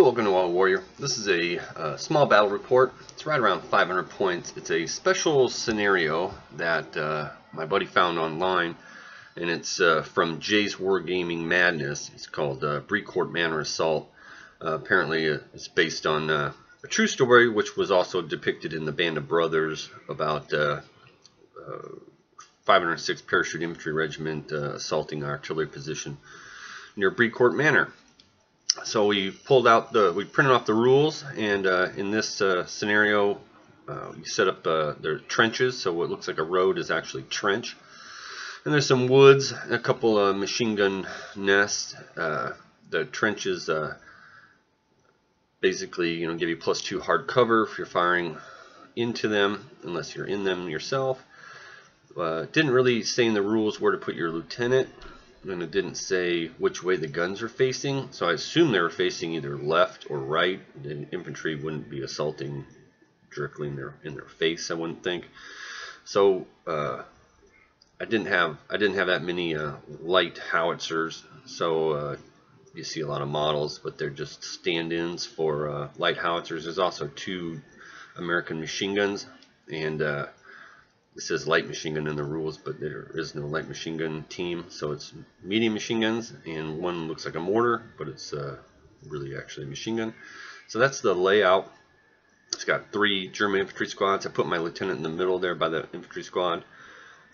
welcome to Wild Warrior. This is a small battle report. It's right around 500 points. It's a special scenario that my buddy found online, and it's from Jay's Wargaming Madness. It's called Brecourt Manor Assault. Apparently it's based on a true story, which was also depicted in the Band of Brothers about 506 Parachute Infantry Regiment assaulting an artillery position near Brecourt Manor. So we printed off the rules, and in this scenario, we set up their trenches, so what looks like a road is actually trench. And there's some woods, and a couple of machine gun nests. The trenches basically, give you +2 hard cover if you're firing into them, unless you're in them yourself. Didn't really say in the rules where to put your lieutenant. And it didn't say which way the guns are facing, so I assume they were facing either left or right. The infantry wouldn't be assaulting directly in their face, I wouldn't think. So I didn't have that many light howitzers. So you see a lot of models, but they're just stand-ins for light howitzers. There's also 2 American machine guns, and it says light machine gun in the rules, but there is no light machine gun team, so it's medium machine guns, and one looks like a mortar, but it's really actually a machine gun. So that's the layout. It's got 3 German infantry squads. I put my lieutenant in the middle there by the infantry squad.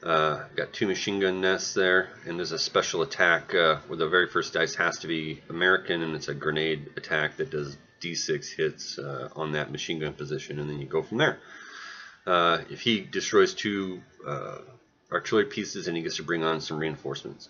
Got 2 machine gun nests there, and there's a special attack where the very first dice has to be American, and it's a grenade attack that does D6 hits on that machine gun position, and then you go from there. If he destroys 2 artillery pieces, and he gets to bring on some reinforcements.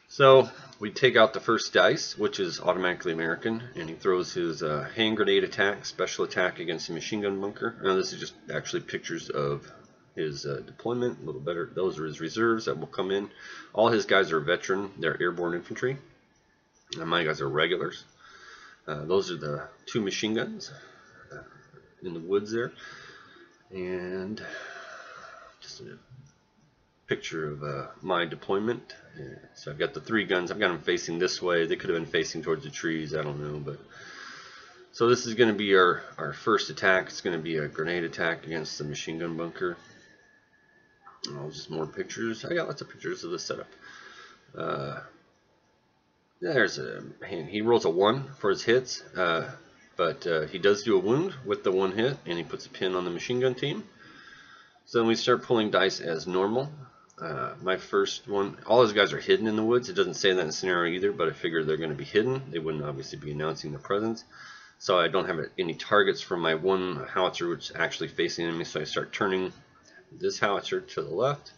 So we take out the first dice, which is automatically American, and he throws his hand grenade attack, special attack against a machine gun bunker. Now this is just actually pictures of his deployment, a little better. Those are his reserves that will come in. All his guys are veteran, they're airborne infantry, and my guys are regulars. Those are the 2 machine guns in the woods there. And just a picture of my deployment. So I've got the 3 guns. I've got them facing this way. They could have been facing towards the trees, I don't know. But so this is going to be our first attack. It's going to be a grenade attack against the machine gun bunker. Oh, just more pictures. I got lots of pictures of the setup. There's a hand. He rolls a 1 for his hits. But he does do a wound with the 1 hit, and he puts a pin on the machine gun team. So then we start pulling dice as normal. My first one, all his guys are hidden in the woods. It doesn't say that in the scenario either, but I figure they're going to be hidden. They wouldn't obviously be announcing their presence. So I don't have any targets from my 1 howitzer, which is actually facing enemy. So I start turning this howitzer to the left.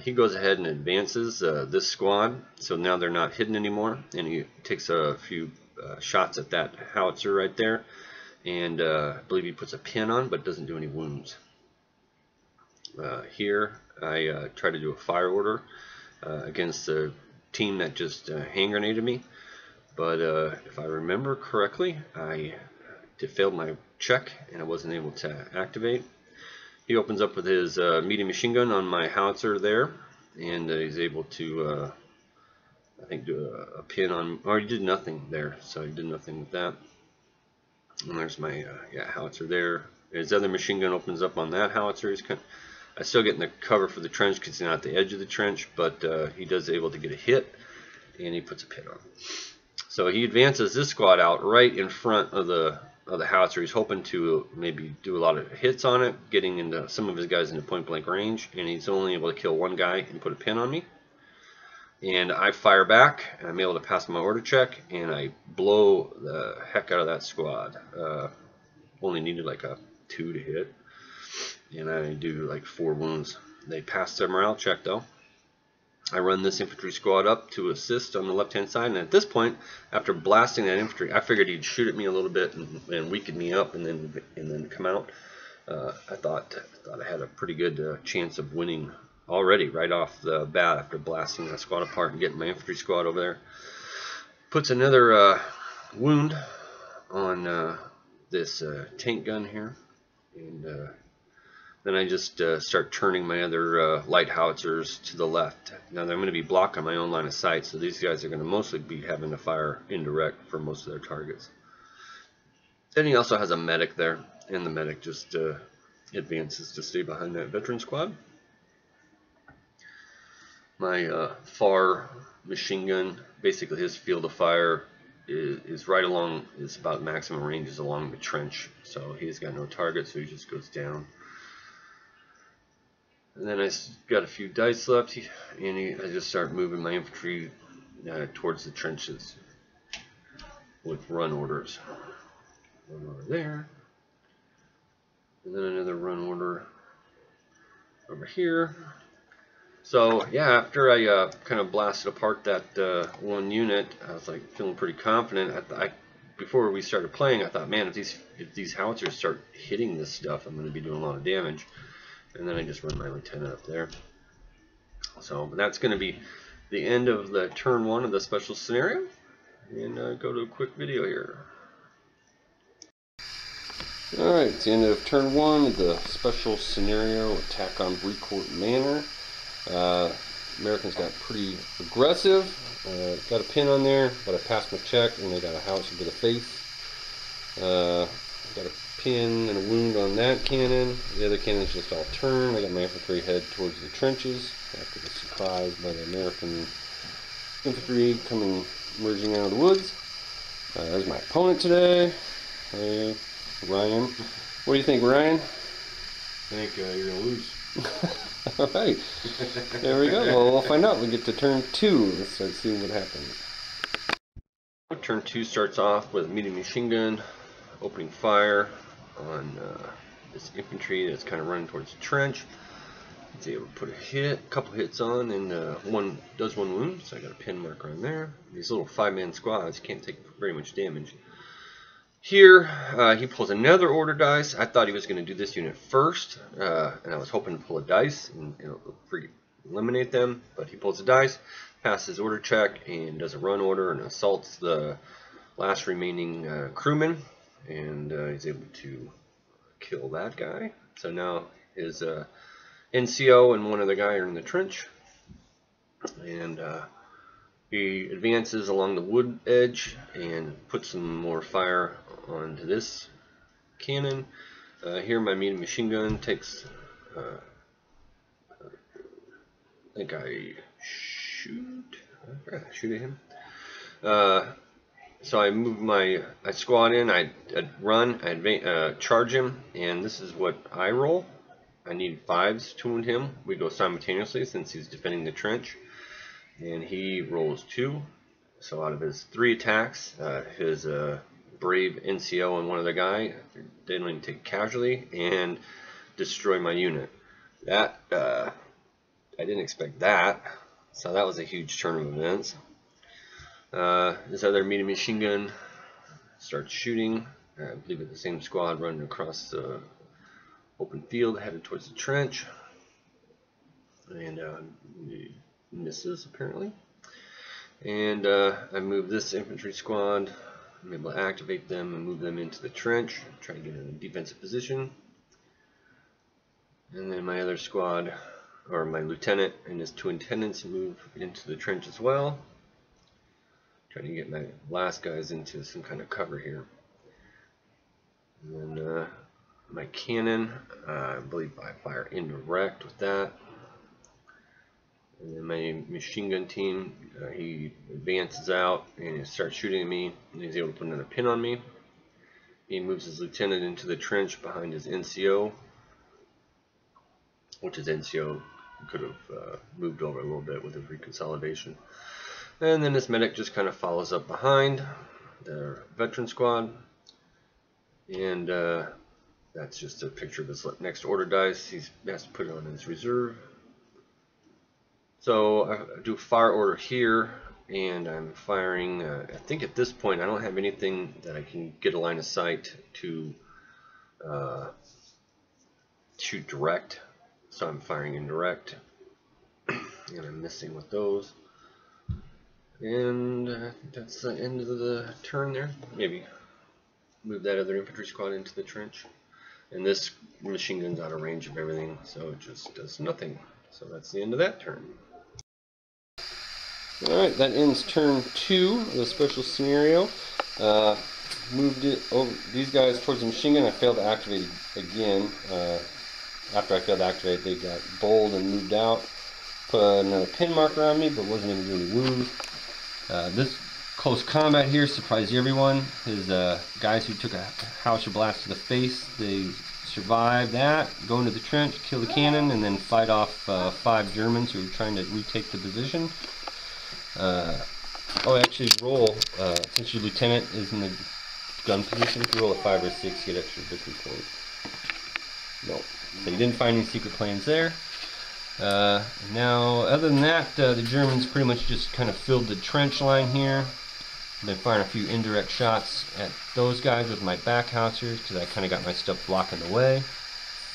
He goes ahead and advances this squad. So now they're not hidden anymore, and he takes a few shots at that howitzer right there, and I believe he puts a pin on, but doesn't do any wounds. Here I try to do a fire order against the team that just hand grenaded me, but if I remember correctly, I failed my check and I wasn't able to activate. He opens up with his medium machine gun on my howitzer there, and he's able to I think do a pin on, or he did nothing there, so he did nothing with that. And there's my howitzer there. His other machine gun opens up on that howitzer. I still get in the cover for the trench because he's not at the edge of the trench, but he does able to get a hit, and he puts a pin on. So he advances this squad out right in front of the howitzer. He's hoping to maybe do a lot of hits on it, getting into some of his guys into point blank range, and he's only able to kill 1 guy and put a pin on me. And I fire back, and I'm able to pass my order check, and I blow the heck out of that squad. Only needed like a 2 to hit, and I do like 4 wounds. They passed their morale check though. I run this infantry squad up to assist on the left-hand side, and at this point, after blasting that infantry, I figured he'd shoot at me a little bit and weaken me up, and then come out. I thought I had a pretty good chance of winning already right off the bat after blasting that squad apart and getting my infantry squad over there. Puts another wound on this tank gun here, and then I just start turning my other light howitzers to the left. Now I'm going to be blocking my own line of sight, so these guys are going to mostly be having to fire indirect for most of their targets. Then he also has a medic there, and the medic just advances to stay behind that veteran squad. My FAR machine gun, basically his field of fire is right along, is about maximum range is along the trench, so he's got no target, so he just goes down. And then I got a few dice left, and I just start moving my infantry towards the trenches with run orders. Run order there, and then another run order over here. So yeah, after I kind of blasted apart that one unit, I was like feeling pretty confident. Before we started playing, I thought, man, if these howitzers start hitting this stuff, I'm going to be doing a lot of damage. And then I just run my lieutenant up there. So but that's going to be the end of the turn 1 of the special scenario. And go to a quick video here. Alright, it's the end of turn 1 of the special scenario, attack on Brecourt Manor. Americans got pretty aggressive. Got a pin on there, but I passed my check, and they got a howitzer to the face. Got a pin and a wound on that cannon. The other cannon's just all turned. I got my infantry head towards the trenches after the surprise by the American infantry coming merging out of the woods. There's my opponent today. Hey, Ryan. What do you think, Ryan? I think you're going to lose. Alright, there we go. Well, we'll find out. We get to turn 2. Let's start seeing what happens. Turn 2 starts off with a medium machine gun opening fire on this infantry that's kind of running towards the trench. It's able to put a couple hits on, and one does one wound, so I got a pin marker on there. These little 5-man squads can't take very much damage. Here, he pulls another order dice. I thought he was going to do this unit first, and I was hoping to pull a dice and eliminate them, but he pulls a dice, passes order check, and does a run order and assaults the last remaining crewman, and he's able to kill that guy. So now his NCO and one other guy are in the trench, and he advances along the wood edge and puts some more fire onto this cannon. Here my medium machine gun takes, I think I forgot to shoot at him. So I move I squad in, I run, I charge him, and this is what I roll. I need 5s to wound him. We go simultaneously since he's defending the trench. And he rolls 2. So out of his 3 attacks, his brave NCO and one other guy, they don't even take casualty and destroy my unit. That I didn't expect that. So that was a huge turn of events. This other medium machine gun starts shooting. I believe it's the same squad running across the open field headed towards the trench. And misses apparently, and I move this infantry squad. I'm able to activate them and move them into the trench, try to get in a defensive position. And then my other squad, or my lieutenant and his 2 attendants, move into the trench as well, trying to get my last guys into some kind of cover here. And then my cannon, I believe I fire indirect with that. And then my machine gun team, he advances out and he starts shooting at me, and he's able to put another pin on me. He moves his lieutenant into the trench behind his NCO, which his NCO could have moved over a little bit with his reconsolidation. And then this medic just kind of follows up behind the veteran squad, and that's just a picture of his next order dice. He has to put it on his reserve. So I do fire order here, and I'm firing, I think at this point I don't have anything that I can get a line of sight to shoot direct, so I'm firing indirect, and I'm missing with those. And I think that's the end of the turn there. Maybe move that other infantry squad into the trench. And this machine gun's out of range of everything, so it just does nothing. So that's the end of that turn. Alright, that ends turn 2 of the special scenario. moved it over these guys towards the machine gun. I failed to activate again. After I failed to activate, they got bold and moved out. Put another pin marker on me, but wasn't able to do any wounds. This close combat here surprised everyone. His guys who took a howitzer blast to the face, they survived that, go into the trench, kill the cannon, and then fight off 5 Germans who were trying to retake the position. Actually roll, since your lieutenant is in the gun position, if you roll a 5 or 6, you get extra victory points. No. So you didn't find any secret plans there. Now, other than that, the Germans pretty much just kind of filled the trench line here. I've been firing a few indirect shots at those guys with my back howitzers because I kind of got my stuff blocking the way.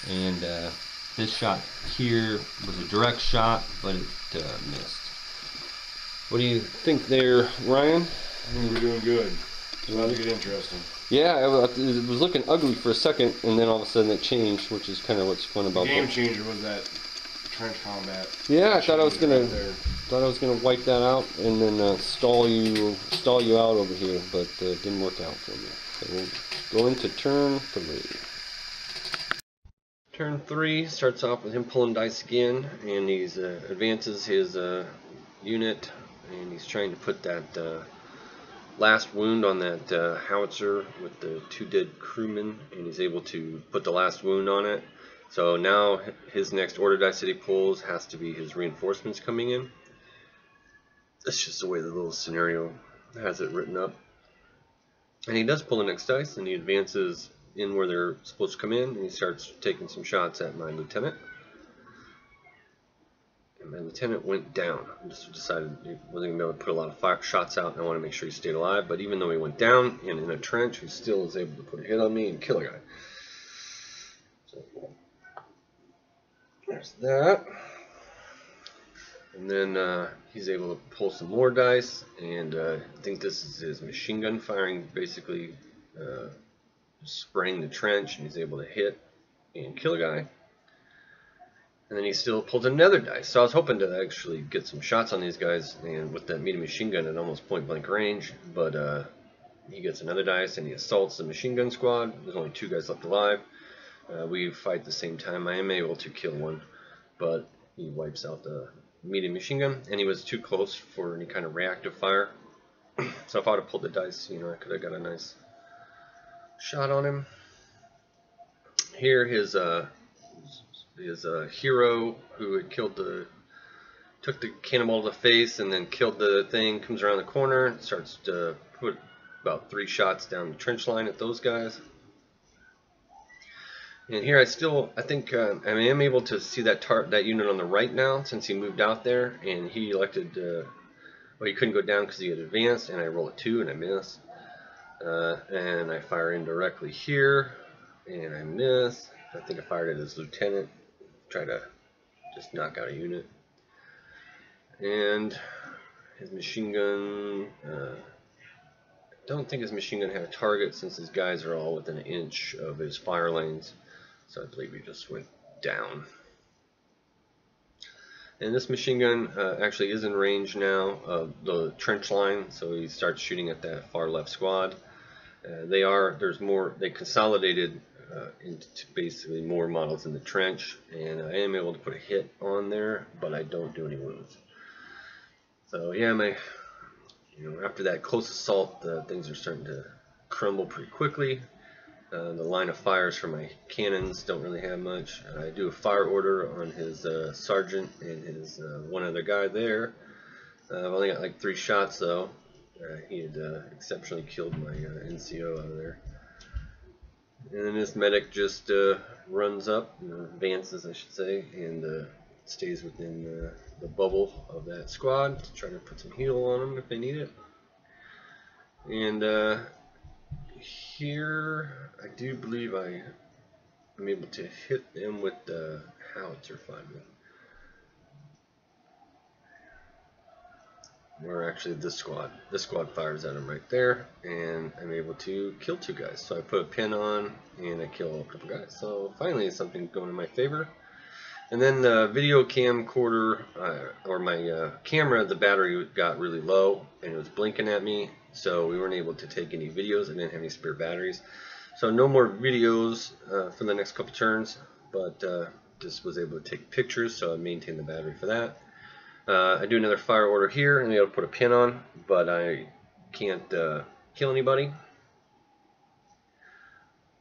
And this shot here was a direct shot, but it missed. What do you think there, Ryan? I think we're doing good. It's about to get interesting. Yeah, it was looking ugly for a second, and then all of a sudden it changed, which is kind of what's fun about the game changer was that trench combat. Yeah, I thought I was gonna wipe that out and then stall you out over here, but it didn't work out for me. So we'll go into turn 3. Turn 3 starts off with him pulling dice again, and he advances his unit, and he's trying to put that last wound on that howitzer with the 2 dead crewmen, and he's able to put the last wound on it. So now his next order dice that he pulls has to be his reinforcements coming in. That's just the way the little scenario has it written up. And he does pull the next dice, and he advances in where they're supposed to come in, and he starts taking some shots at my lieutenant. And my lieutenant went down. I just decided he wasn't going to be able to put a lot of shots out, and I want to make sure he stayed alive. But even though he went down and in a trench, he still is able to put a hit on me and kill a guy. So there's that. And then he's able to pull some more dice, and I think this is his machine gun firing, basically spraying the trench, and he's able to hit and kill a guy. And then he still pulled another dice. So I was hoping to actually get some shots on these guys, and with that medium machine gun at almost point blank range, but he gets another dice and he assaults the machine gun squad. There's only 2 guys left alive. We fight at the same time. I am able to kill one, but he wipes out the medium machine gun, and he was too close for any kind of reactive fire. So if I would have pulled the dice, you know, I could have got a nice shot on him. Here his hero who had took the cannonball to the face and then killed the thing, comes around the corner, starts to put about 3 shots down the trench line at those guys. And here I think I am able to see that unit on the right now, since he moved out there, and he elected, well, he couldn't go down because he had advanced, and I roll a 2 and I miss. And I fire indirectly here, and I miss. I think I fired at his lieutenant, try to just knock out a unit. And his machine gun, I don't think his machine gun had a target, since his guys are all within an inch of his fire lanes. So I believe he just went down. And this machine gun actually is in range now of the trench line, so he starts shooting at that far left squad. They consolidated into basically more models in the trench, and I am able to put a hit on there, but I don't do any wounds. So yeah, after that close assault, things are starting to crumble pretty quickly. The line of fires for my cannons don't really have much. I do a fire order on his sergeant and his one other guy there. I've only got like 3 shots though. He had exceptionally killed my NCO out of there. And then this medic just runs up, advances I should say, and stays within the bubble of that squad to try to put some heal on them if they need it. And here I do believe I'm able to hit them with the howitzer finally. Or actually this squad fires at him right there, and I'm able to kill 2 guys. So I put a pin on and I kill a couple guys. So finally something going in my favor. And then the video camcorder, or my camera, the battery got really low and it was blinking at me. so we weren't able to take any videos. I didn't have any spare batteries, so no more videos for the next couple turns, but just was able to take pictures, so I maintained the battery for that. I do another fire order here, and I got to put a pin on, but I can't kill anybody.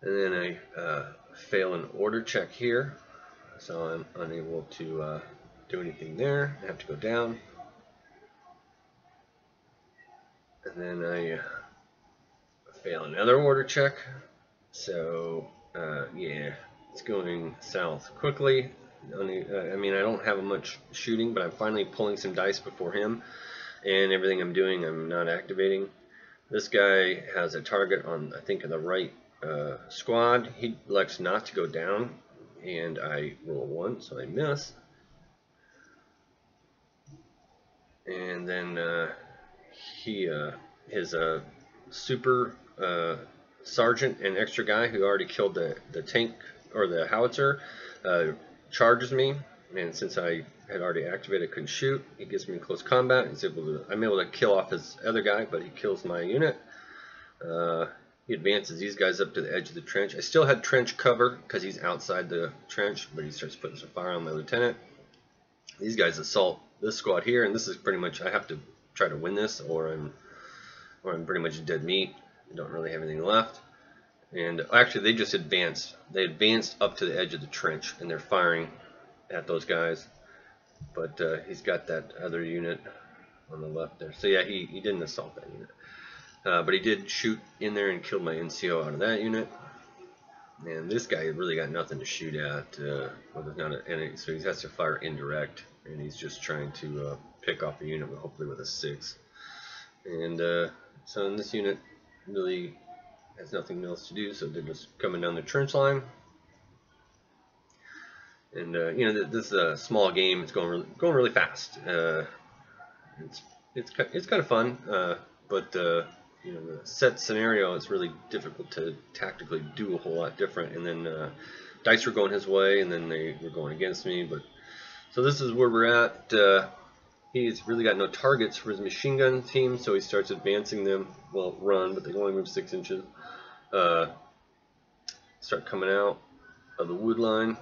And then I fail an order check here, so I'm unable to do anything there. I have to go down. And then I fail another order check. So yeah, it's going south quickly. I mean, I don't have much shooting, but I'm finally pulling some dice before him, and everything I'm doing I'm not activating. This guy has a target on, I think, in the right squad. He elects not to go down, and I roll a 1, so I miss. And then his super sergeant and extra guy who already killed the tank or the howitzer charges me, and since I had already activated, I couldn't shoot. He gets me in close combat. I'm able to kill off his other guy, but he kills my unit. He advances these guys up to the edge of the trench. I still had trench cover because he's outside the trench, but he starts putting some fire on my lieutenant. These guys assault this squad here, and this is pretty much, I have to try to win this, or I'm pretty much dead meat. I don't really have anything left. And actually, they just advanced. They advanced up to the edge of the trench, and they're firing at those guys. But he's got that other unit on the left there. So yeah, he didn't assault that unit. But he did shoot in there and killed my NCO out of that unit. And this guy really got nothing to shoot at. So he has to fire indirect, and he's just trying to pick off a unit, hopefully with a 6. And so in this unit really has nothing else to do, so they're just coming down the trench line. And you know, this is a small game. It's going really fast. It's kind of fun, but you know, the set scenario is really difficult to tactically do a whole lot different. And then dice were going his way, and then they were going against me. But so this is where we're at. He's really got no targets for his machine gun team, so he starts advancing them. Well, run, but they only move 6 inches. Start coming out of the wood line.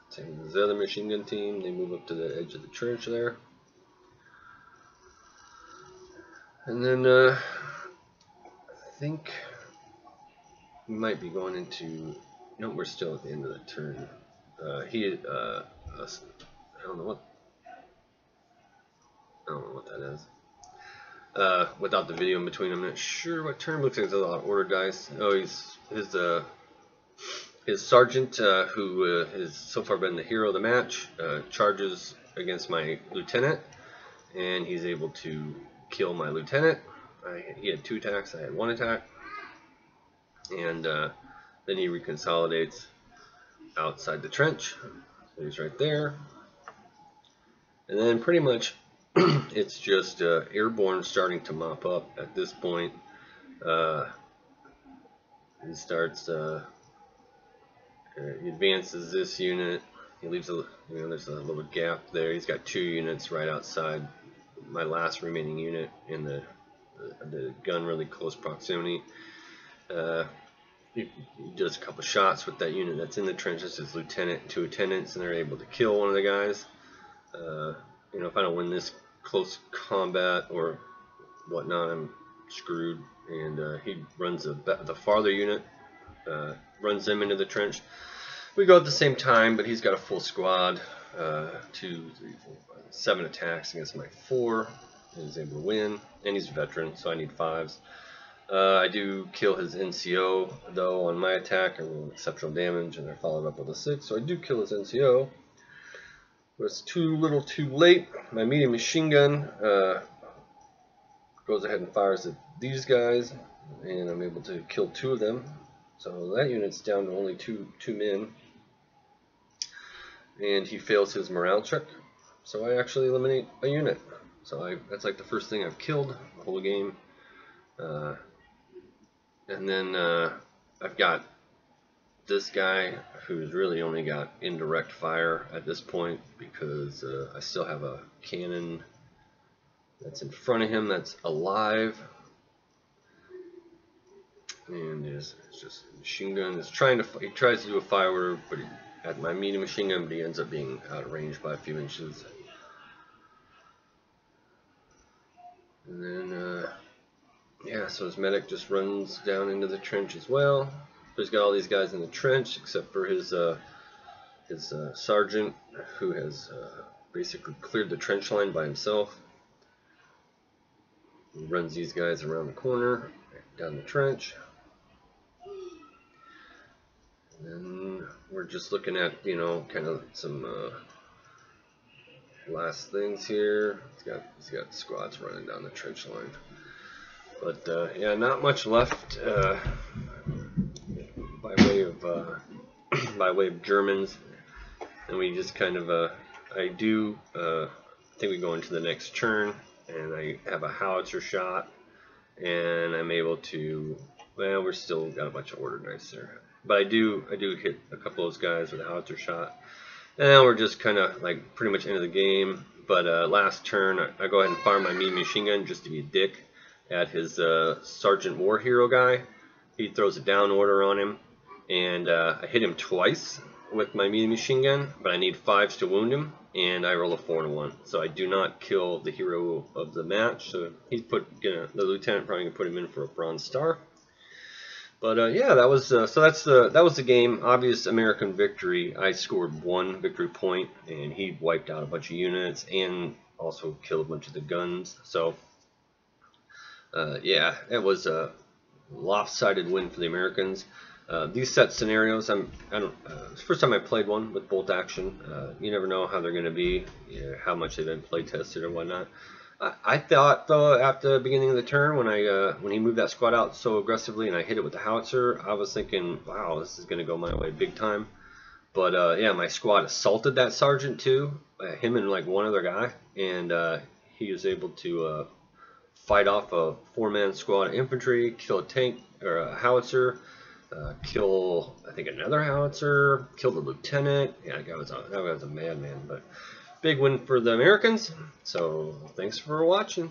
Same as the other machine gun team. They move up to the edge of the trench there. And then I think we might be going into... No, we're still at the end of the turn. I don't know what that is. Without the video in between, I'm not sure what turn. Looks like there's a lot of order dice. Oh, his sergeant, who has so far been the hero of the match, charges against my lieutenant, and he's able to kill my lieutenant. He had 2 attacks. I had 1 attack, and then he reconsolidates outside the trench. So he's right there, and then pretty much it's just Airborne starting to mop up at this point. He starts, he advances this unit. He leaves there's a little gap there. He's got 2 units right outside my last remaining unit in the gun really close proximity. He does a couple shots with that unit that's in the trenches. His lieutenant and 2 attendants, and they're able to kill one of the guys. You know, if I don't win this close combat or whatnot, I'm screwed. And he runs the farther unit, runs them into the trench. We go at the same time, but he's got a full squad. 2, 3, 4, 5, 7 attacks against my 4. And he's able to win, and he's a veteran, so I need 5s. I do kill his NCO, though, on my attack. I roll exceptional damage, and they're followed up with a 6, so I do kill his NCO. But it's too little too late. My medium machine gun goes ahead and fires at these guys, and I'm able to kill 2 of them. So that unit's down to only two men. And he fails his morale check, so I actually eliminate a unit. So that's like the first thing I've killed the whole game. And then I've got this guy who's really only got indirect fire at this point, because I still have a cannon that's in front of him that's alive. and it's just machine gun. He tries to do a fire order, but at my medium machine gun, but he ends up being out of range by a few inches. And then, yeah, so his medic just runs down into the trench as well. He's got all these guys in the trench except for his sergeant, who has basically cleared the trench line by himself. He runs these guys around the corner, down the trench. And then we're just looking at, you know, kind of some last things here. He's got squads running down the trench line. But yeah, not much left by way of by way of Germans, and we just kind of I think we go into the next turn, and I have a howitzer shot, and I'm able to. Well, we're still got a bunch of order dice there, but I do hit a couple of those guys with a howitzer shot, and we're just kind of like pretty much into the game. But last turn, I go ahead and fire my medium machine gun just to be a dick at his Sergeant War Hero guy. He throws a down order on him, and I hit him twice with my medium machine gun, but I need 5s to wound him, and I roll a 4 and a 1. So I do not kill the hero of the match. So he's the lieutenant probably gonna put him in for a bronze star. But yeah, that was that was the game. Obvious American victory. I scored 1 victory point, and he wiped out a bunch of units and also killed a bunch of the guns. So yeah, it was a lopsided win for the Americans. These set scenarios, it's the first time I played one with bolt action. You never know how they're going to be, how much they've been play tested or whatnot. I thought though at the beginning of the turn when he moved that squad out so aggressively and I hit it with the howitzer, I was thinking, wow, this is going to go my way big time. But yeah, my squad assaulted that sergeant too, him and like one other guy, and he was able to fight off a 4-man squad of infantry, kill a tank or a howitzer, kill I think another howitzer, kill the lieutenant. Yeah, that guy was a madman. But big win for the Americans. So thanks for watching.